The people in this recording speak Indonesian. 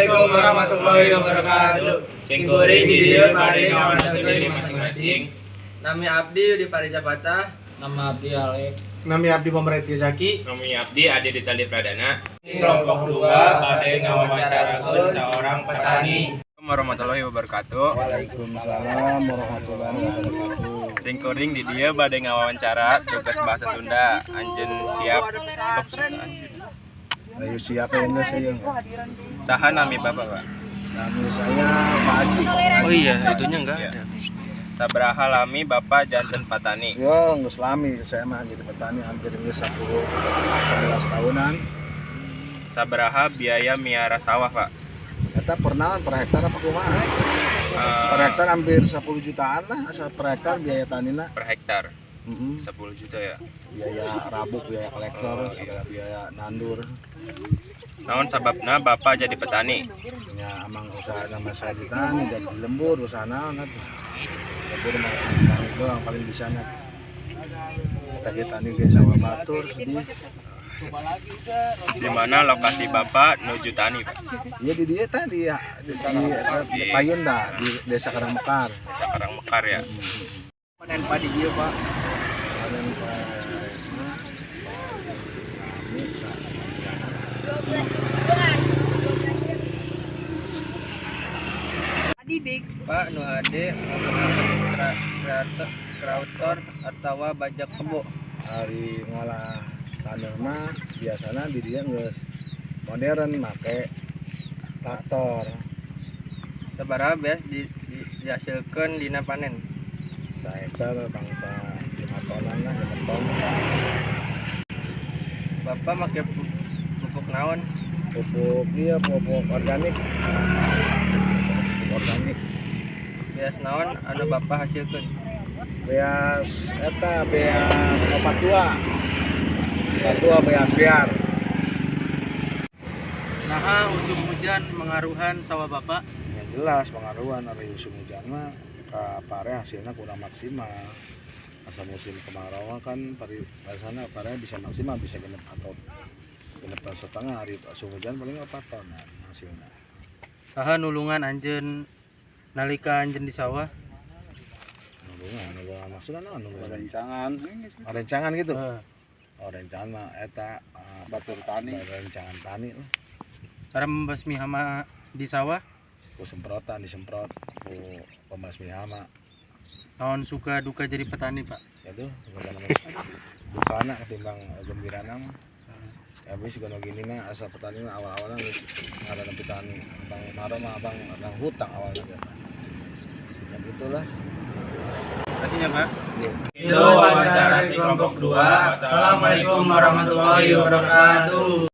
Assalamualaikum warahmatullahi wabarakatuh. Sing goreng di dieu bade ngawandakeun masing-masing. Nami abdi di Parijapata. Nama abdi Alek. Nami abdi Pemerintah Zaki. Nami abdi Adi Dicali Pradana. Kelompok 2 bade ngawawancarakeun seorang petani. Assalamualaikum warahmatullahi wabarakatuh. Waalaikumsalam warahmatullahi wabarakatuh. Sing kuring di dieu bade ngawawancara tugas bahasa Sunda. Anjeun siap. Ayo siapa yang enggak saya? Saha nami Bapak, Pak? Nami saya Pak Haji. Oh iya, itunya enggak Iya. ada. Sabaraha lami Bapak janten patani. Yo, nggak selami. Saya mah jadi petani hampir 11 tahunan. Sabaraha biaya miara sawah, Pak? Kita pernah per hektar apa kumaha? Per hektar hampir 10 jutaan lah, asal per hektar biaya tanina. Per hektar 10 10 juta ya. biaya rabuk, biaya kolektor, segala biaya nandur. Naon sababna Bapak jadi petani? Ya amang usaha nama saya di tani dan di lembur usaha naon atuh. Lembur mah tani doang paling bisa nya. Kita tani ge sawah batur sedih. Di mana lokasi Bapak nuju tani, Pak? Iya di dia tadi ya, di Payun dah, di Desa Karangmekar. Desa Karangmekar ya. Panen padi ieu, Pak. Panen Pak nu hade krautor atawa bajak kebo. hari ngolah tanah mah biasanya di dia geus modern make traktor. Sabaraha beas dihasilkeun dina panen. Hektar bangsa 5 tonan lah, 5 ton. Bapak make pupuk naon? Pupuk iya pupuk organik. Pupuk organik. Beas naon anu Bapak hasilkeun? Beas eta beas 42. 42 beas biar. Nah, musim hujan mengaruhan sawah Bapak. Ya jelas pengaruhan dari musim hujan mah ka pare hasilnya kurang maksimal. Masa musim kemarau kan biasanya pare bisa maksimal bisa genep atau genep ton setengah, hari musim hujan paling 4 ton hasilnya. Saha nulungan anjeun nalika anjeun di sawah? Nulungan maksudnya nulungan rencangan gitu. Oh rencangan mah eta batur tani, rencangan tani lah. Cara membasmi hama di sawah? Ku semprotan disemprot ku pembasmi hama. Naon suka duka jadi petani, Pak? Itu dukana ketimbang gembirana mah. Habis juga gini na asal petani mah awal-awalnya ada petani abang maro mah abang hutang awalnya. Dan itulah. Kasihnya, Pak. Itu wawancara di kelompok 2. Assalamualaikum warahmatullahi wabarakatuh.